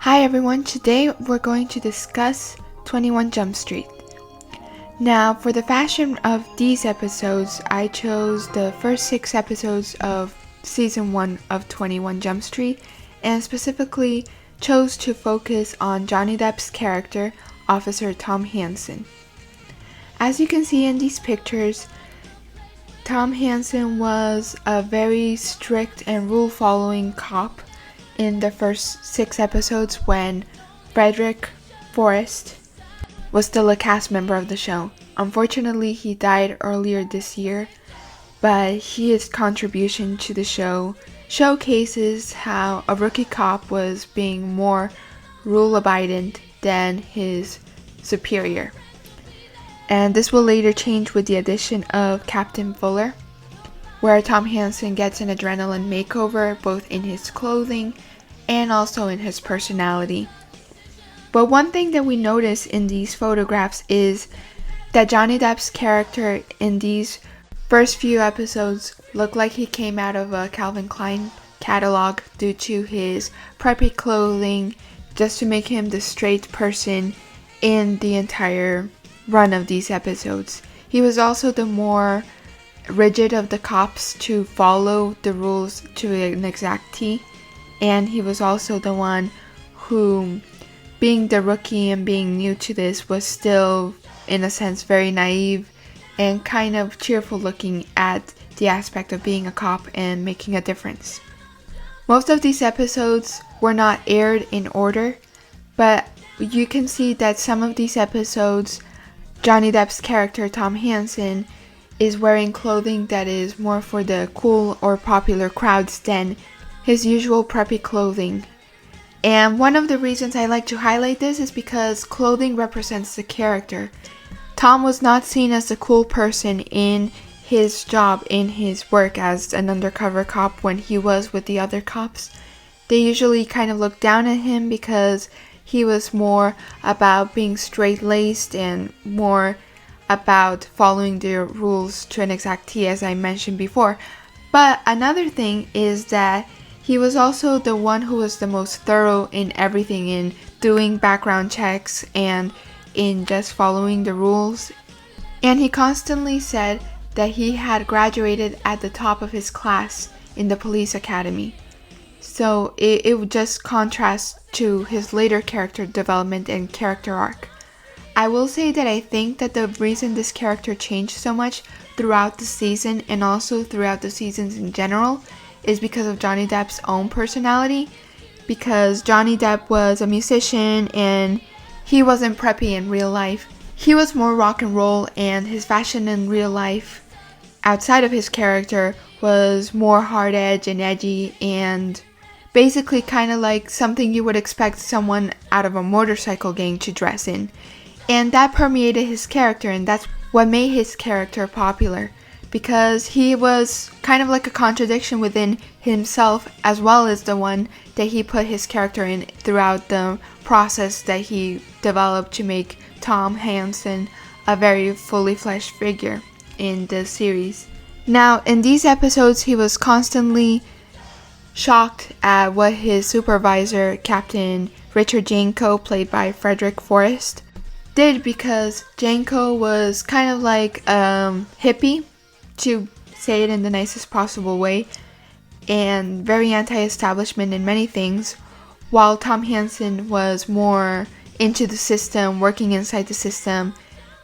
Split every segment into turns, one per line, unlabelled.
Hi everyone, today we're going to discuss 21 Jump Street. Now, for the fashion of these episodes, I chose the first 6 episodes of Season 1 of 21 Jump Street, and specifically chose to focus on Johnny Depp's character, Officer Tom Hanson. As you can see in these pictures, Tom Hanson was a very strict and rule-following cop in the first 6 episodes when Frederick Forrest was still a cast member of the show. Unfortunately, he died earlier this year, but his contribution to the show showcases how a rookie cop was being more rule-abiding than his superior. And this will later change with the addition of Captain Fuller, where Tom Hanson gets an adrenaline makeover both in his clothing and also in his personality. But one thing that we notice in these photographs is that Johnny Depp's character in these first few episodes looked like he came out of a Calvin Klein catalog due to his preppy clothing, just to make him the straight person in the entire run of these episodes. He was also the more rigid of the cops to follow the rules to an exact T, and he was also the one who, being the rookie and being new to this, was still in a sense very naive and kind of cheerful looking at the aspect of being a cop and making a difference. Most of these episodes were not aired in order, but you can see that some of these episodes, Johnny Depp's character Tom Hanson is wearing clothing that is more for the cool or popular crowds than his usual preppy clothing. And one of the reasons I like to highlight this is because clothing represents the character. Tom was not seen as the cool person in his job, in his work as an undercover cop when he was with the other cops. They usually kind of looked down at him because he was more about being straight-laced and more about following the rules to an exact T, as I mentioned before. But another thing is that he was also the one who was the most thorough in everything, in doing background checks and in just following the rules. And he constantly said that he had graduated at the top of his class in the police academy. So it would just contrast to his later character development and character arc. I will say that I think that the reason this character changed so much throughout the season and also throughout the seasons in general is because of Johnny Depp's own personality. Because Johnny Depp was a musician and he wasn't preppy in real life. He was more rock and roll, and his fashion in real life outside of his character was more hard edge and edgy and basically kind of like something you would expect someone out of a motorcycle gang to dress in. And that permeated his character, and that's what made his character popular, because he was kind of like a contradiction within himself, as well as the one that he put his character in throughout the process that he developed to make Tom Hanson a very fully fleshed figure in the series. Now, in these episodes, he was constantly shocked at what his supervisor, Captain Richard Janko, played by Frederick Forrest, did, because Janko was kind of like hippie, to say it in the nicest possible way, and very anti-establishment in many things, while Tom Hanson was more into the system, working inside the system,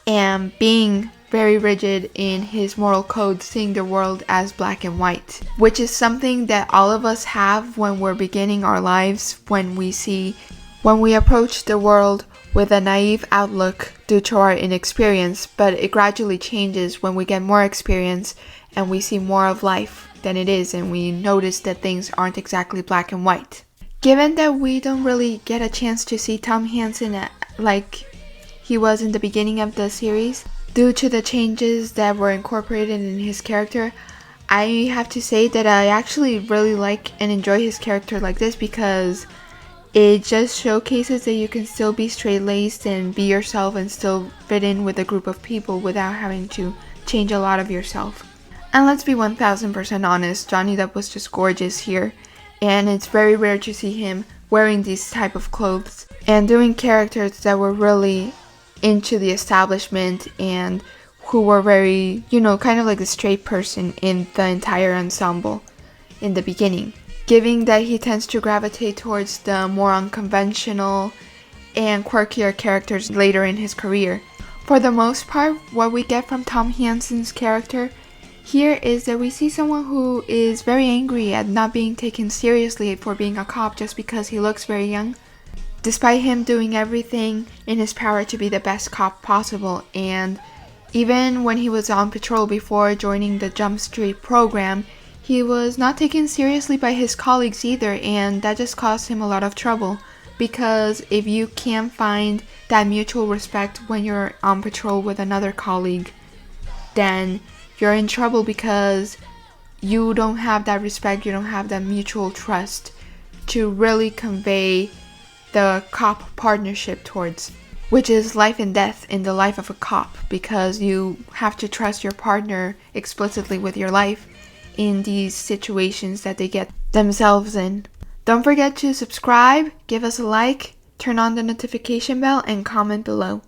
and being very rigid in his moral code, seeing the world as black and white, which is something that all of us have when we're beginning our lives, when we approach the world with a naive outlook due to our inexperience, but it gradually changes when we get more experience and we see more of life than it is, and we notice that things aren't exactly black and white. Given that we don't really get a chance to see Tom Hanson like he was in the beginning of the series, due to the changes that were incorporated in his character, I have to say that I actually really like and enjoy his character like this, because it just showcases that you can still be straight-laced and be yourself and still fit in with a group of people without having to change a lot of yourself. And let's be 1000% honest, Johnny Depp was just gorgeous here, and it's very rare to see him wearing these type of clothes and doing characters that were really into the establishment and who were very, kind of like a straight person in the entire ensemble in the beginning. Given that he tends to gravitate towards the more unconventional and quirkier characters later in his career. For the most part, what we get from Tom Hanson's character here is that we see someone who is very angry at not being taken seriously for being a cop just because he looks very young, despite him doing everything in his power to be the best cop possible. And even when he was on patrol before joining the Jump Street program, he was not taken seriously by his colleagues either, and that just caused him a lot of trouble. Because if you can't find that mutual respect when you're on patrol with another colleague, then you're in trouble because you don't have that respect, you don't have that mutual trust to really convey the cop partnership towards, which is life and death in the life of a cop, because you have to trust your partner explicitly with your life in these situations that they get themselves in. Don't forget to subscribe, give us a like, turn on the notification bell, and comment below.